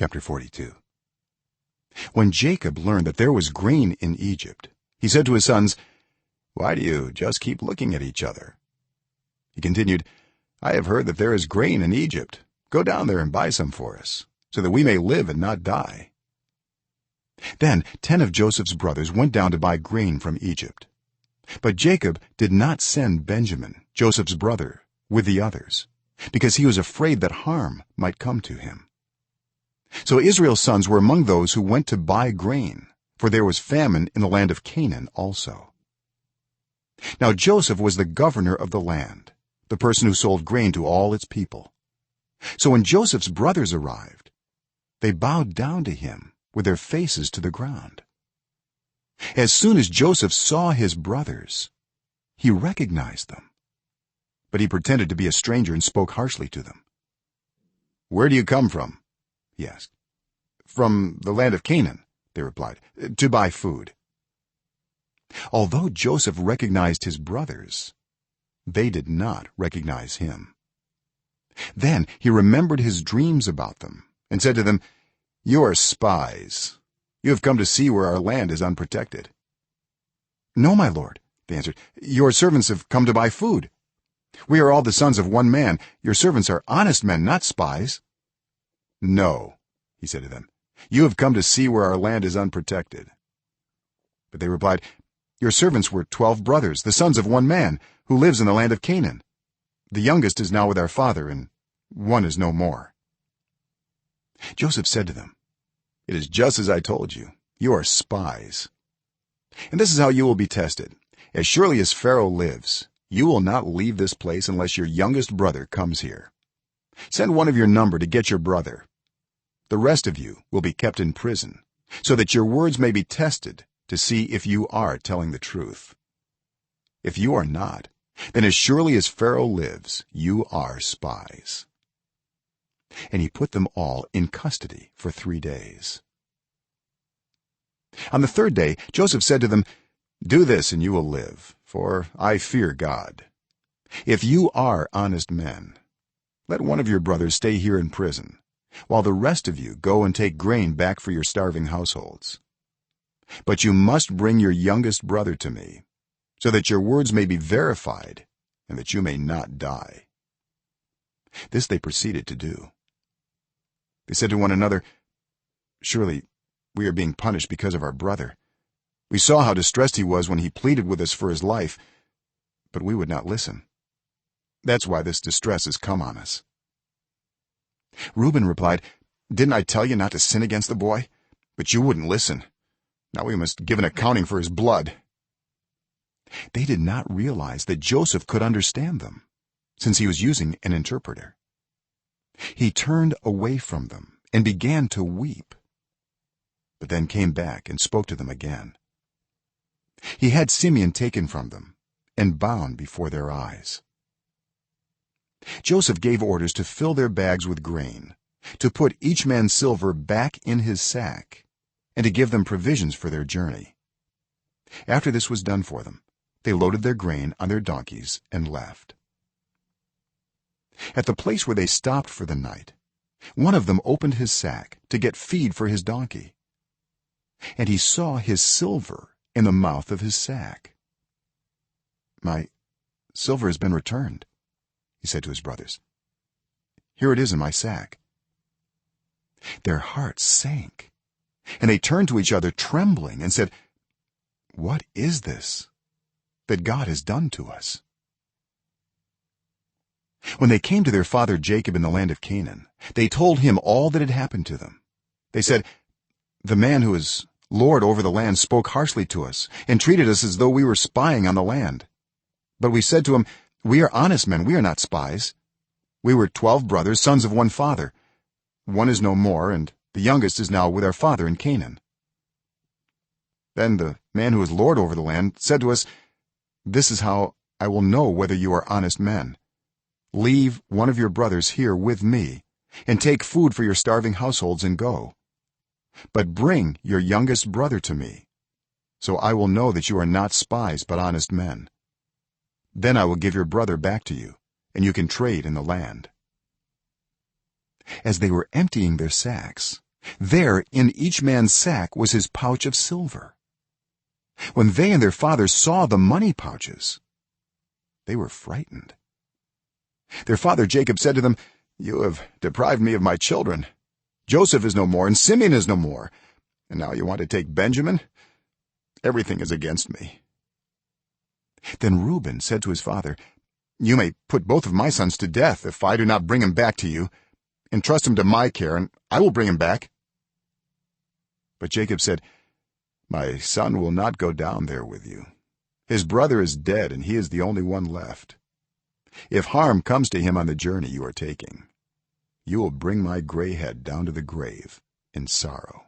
Chapter 42. When Jacob learned that there was grain in Egypt, he said to his sons, "Why do you just keep looking at each other?" He continued, "I have heard that there is grain in Egypt. Go down there and buy some for us, so that we may live and not die." Then 10 of Joseph's brothers went down to buy grain from Egypt. But Jacob did not send Benjamin, Joseph's brother, with the others, because he was afraid that harm might come to him. So Israel's sons were among those who went to buy grain, for there was famine in the land of Canaan also. Now Joseph was the governor of the land, the person who sold grain to all its people. So when Joseph's brothers arrived, they bowed down to him with their faces to the ground. As soon as Joseph saw his brothers, he recognized them, but he pretended to be a stranger and spoke harshly to them. "Where do you come from?" he asked. "From the land of Canaan," they replied, "to buy food." Although Joseph recognized his brothers, they did not recognize him. Then he remembered his dreams about them and said to them, "You are spies. You have come to see where our land is unprotected." "No, my lord," they answered, "your servants have come to buy food. We are all the sons of one man. Your servants are honest men, not spies." "No," he said to them, "you have come to see where our land is unprotected." But they replied, "Your servants were 12 brothers, the sons of one man, who lives in the land of Canaan. The youngest is now with our father, and one is no more." Joseph said to them, "It is just as I told you. You are spies. And this is how you will be tested. As surely as Pharaoh lives, you will not leave this place unless your youngest brother comes here. Send one of your number to get your brother. The rest of you will be kept in prison, so that your words may be tested to see if you are telling the truth. If you are not, then as surely as Pharaoh lives, you are spies." And he put them all in custody for 3 days. On the 3rd day Joseph said to them, "Do this and you will live, for I fear God. If you are honest men, let one of your brothers stay here in prison, while the rest of you go and take grain back for your starving households. But you must bring your youngest brother to me, so that your words may be verified and that you may not die." This they proceeded to do. They said to one another, "Surely we are being punished because of our brother. We saw how distressed he was when he pleaded with us for his life, but we would not listen. That's why this distress has come on us." Reuben replied, "Didn't I tell you not to sin against the boy? But you wouldn't listen. Now we must give an accounting for his blood." They did not realize that Joseph could understand them, since he was using an interpreter. He turned away from them and began to weep, but then came back and spoke to them again. He had Simeon taken from them and bound before their eyes. Joseph gave orders to fill their bags with grain, to put each man's silver back in his sack, and to give them provisions for their journey. After this was done for them, they loaded their grain on their donkeys and left. At the place where they stopped for the night, one of them opened his sack to get feed for his donkey, and he saw his silver in the mouth of his sack. "My silver has been returned," he said to his brothers. "Here it is in my sack." Their hearts sank, and they turned to each other trembling and said, "What is this that God has done to us?" When they came to their father Jacob in the land of Canaan, they told him all that had happened to them. They said, "The man who is lord over the land spoke harshly to us and treated us as though we were spying on the land. But we said to him, 'We are honest men, we are not spies. We were 12 brothers, sons of one father. One is no more, and the youngest is now with our father in Canaan.' Then the man who is lord over the land said to us, 'This is how I will know whether you are honest men. Leave one of your brothers here with me, and take food for your starving households and go. But bring your youngest brother to me, so I will know that you are not spies but honest men. Then I will give your brother back to you, and you can trade in the land.' As they were emptying their sacks, there in each man's sack was his pouch of silver. When they and their father saw the money pouches, they were frightened. Their father Jacob said to them, "You have deprived me of my children. Joseph is no more and Simeon is no more, and now you want to take Benjamin? Everything is against me." Then Reuben said to his father, "You may put both of my sons to death if I do not bring him back to you. Entrust him to my care, and I will bring him back." But Jacob said, "My son will not go down there with you. His brother is dead, and he is the only one left. If harm comes to him on the journey you are taking, you will bring my gray head down to the grave in sorrow."